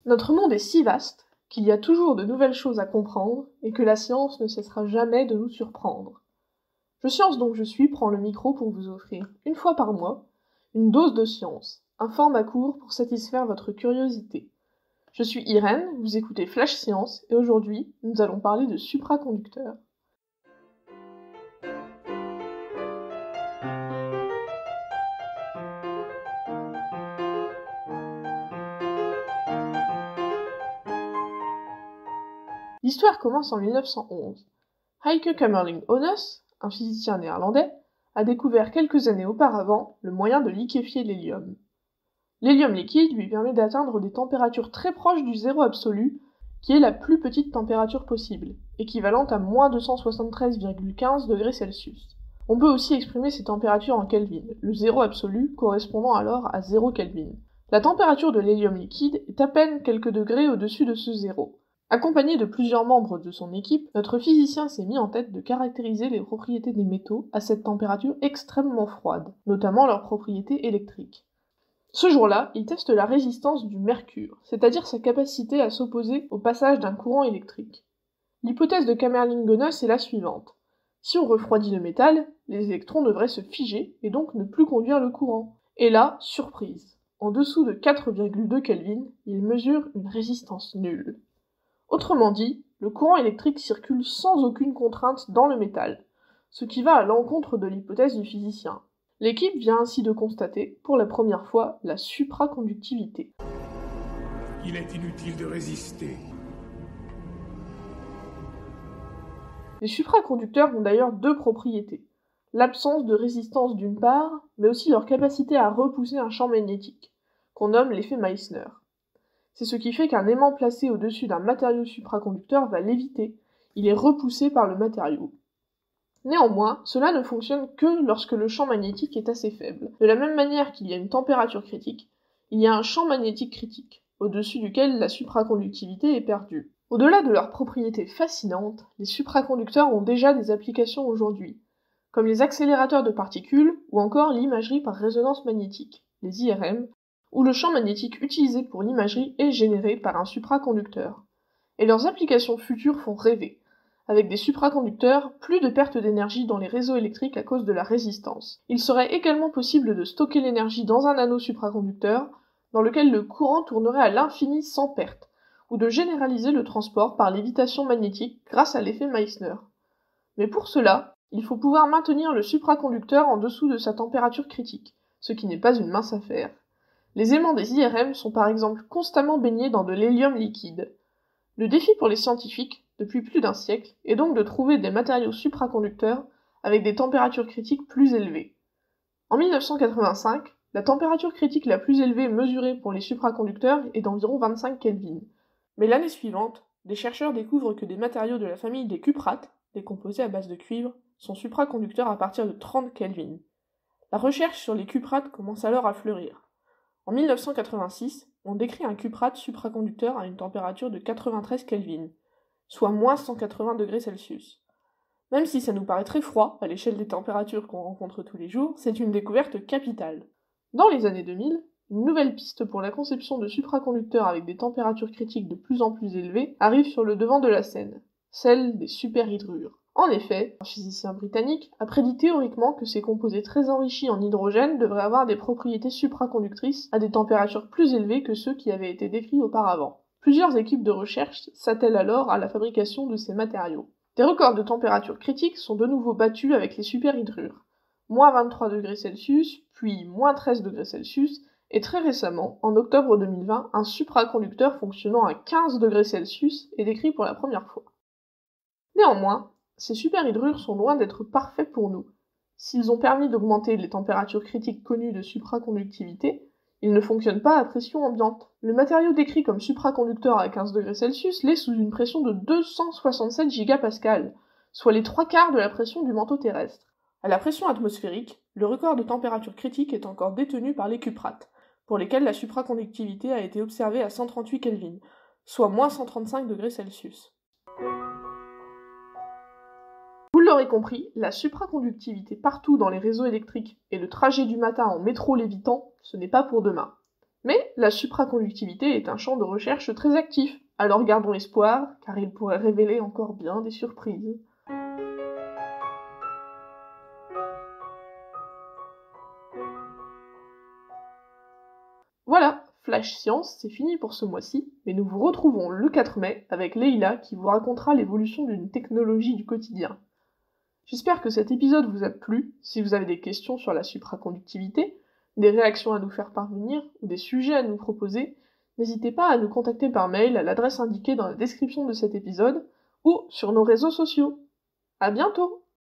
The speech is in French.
Notre monde est si vaste qu'il y a toujours de nouvelles choses à comprendre et que la science ne cessera jamais de nous surprendre. Je Science donc je suis prend le micro pour vous offrir, une fois par mois, une dose de science, un format court pour satisfaire votre curiosité. Je suis Irène, vous écoutez Flash Science et aujourd'hui, nous allons parler de supraconducteurs. L'histoire commence en 1911. Heike Kamerlingh Onnes, un physicien néerlandais, a découvert quelques années auparavant le moyen de liquéfier l'hélium. L'hélium liquide lui permet d'atteindre des températures très proches du zéro absolu, qui est la plus petite température possible, équivalente à moins 273,15 degrés Celsius. On peut aussi exprimer ces températures en Kelvin, le zéro absolu correspondant alors à 0 Kelvin. La température de l'hélium liquide est à peine quelques degrés au-dessus de ce zéro. Accompagné de plusieurs membres de son équipe, notre physicien s'est mis en tête de caractériser les propriétés des métaux à cette température extrêmement froide, notamment leurs propriétés électriques. Ce jour-là, il teste la résistance du mercure, c'est-à-dire sa capacité à s'opposer au passage d'un courant électrique. L'hypothèse de Kamerlingh-Onnes est la suivante. Si on refroidit le métal, les électrons devraient se figer et donc ne plus conduire le courant. Et là, surprise, en dessous de 4,2 Kelvin, il mesure une résistance nulle. Autrement dit, le courant électrique circule sans aucune contrainte dans le métal, ce qui va à l'encontre de l'hypothèse du physicien. L'équipe vient ainsi de constater, pour la première fois, la supraconductivité. Il est inutile de résister. Les supraconducteurs ont d'ailleurs deux propriétés. L'absence de résistance d'une part, mais aussi leur capacité à repousser un champ magnétique, qu'on nomme l'effet Meissner. C'est ce qui fait qu'un aimant placé au-dessus d'un matériau supraconducteur va l'éviter, il est repoussé par le matériau. Néanmoins, cela ne fonctionne que lorsque le champ magnétique est assez faible. De la même manière qu'il y a une température critique, il y a un champ magnétique critique, au-dessus duquel la supraconductivité est perdue. Au-delà de leurs propriétés fascinantes, les supraconducteurs ont déjà des applications aujourd'hui, comme les accélérateurs de particules ou encore l'imagerie par résonance magnétique, les IRM, où le champ magnétique utilisé pour l'imagerie est généré par un supraconducteur. Et leurs applications futures font rêver. Avec des supraconducteurs, plus de perte d'énergie dans les réseaux électriques à cause de la résistance. Il serait également possible de stocker l'énergie dans un anneau supraconducteur, dans lequel le courant tournerait à l'infini sans perte, ou de généraliser le transport par lévitation magnétique grâce à l'effet Meissner. Mais pour cela, il faut pouvoir maintenir le supraconducteur en dessous de sa température critique, ce qui n'est pas une mince affaire. Les aimants des IRM sont par exemple constamment baignés dans de l'hélium liquide. Le défi pour les scientifiques, depuis plus d'un siècle, est donc de trouver des matériaux supraconducteurs avec des températures critiques plus élevées. En 1985, la température critique la plus élevée mesurée pour les supraconducteurs est d'environ 25 Kelvin. Mais l'année suivante, des chercheurs découvrent que des matériaux de la famille des cuprates, des composés à base de cuivre, sont supraconducteurs à partir de 30 Kelvin. La recherche sur les cuprates commence alors à fleurir. En 1986, on décrit un cuprate supraconducteur à une température de 93 Kelvin, soit moins 180 degrés Celsius. Même si ça nous paraît très froid à l'échelle des températures qu'on rencontre tous les jours, c'est une découverte capitale. Dans les années 2000, une nouvelle piste pour la conception de supraconducteurs avec des températures critiques de plus en plus élevées arrive sur le devant de la scène, celle des superhydrures. En effet, un physicien britannique a prédit théoriquement que ces composés très enrichis en hydrogène devraient avoir des propriétés supraconductrices à des températures plus élevées que ceux qui avaient été décrits auparavant. Plusieurs équipes de recherche s'attellent alors à la fabrication de ces matériaux. Des records de température critique sont de nouveau battus avec les superhydrures. Moins 23 degrés Celsius, puis moins 13 degrés Celsius, et très récemment, en octobre 2020, un supraconducteur fonctionnant à 15 degrés Celsius est décrit pour la première fois. Néanmoins, ces superhydrures sont loin d'être parfaits pour nous. S'ils ont permis d'augmenter les températures critiques connues de supraconductivité, ils ne fonctionnent pas à pression ambiante. Le matériau décrit comme supraconducteur à 15 degrés Celsius l'est sous une pression de 267 gigapascales, soit les 3/4 de la pression du manteau terrestre. À la pression atmosphérique, le record de température critique est encore détenu par les cuprates, pour lesquels la supraconductivité a été observée à 138 Kelvin, soit moins 135 degrés Celsius. Vous l'aurez compris, la supraconductivité partout dans les réseaux électriques et le trajet du matin en métro lévitant, ce n'est pas pour demain. Mais la supraconductivité est un champ de recherche très actif, alors gardons espoir, car il pourrait révéler encore bien des surprises. Voilà, Flash Science, c'est fini pour ce mois-ci, mais nous vous retrouvons le 4 mai avec Leïla qui vous racontera l'évolution d'une technologie du quotidien. J'espère que cet épisode vous a plu. Si vous avez des questions sur la supraconductivité, des réactions à nous faire parvenir ou des sujets à nous proposer, n'hésitez pas à nous contacter par mail à l'adresse indiquée dans la description de cet épisode ou sur nos réseaux sociaux. À bientôt!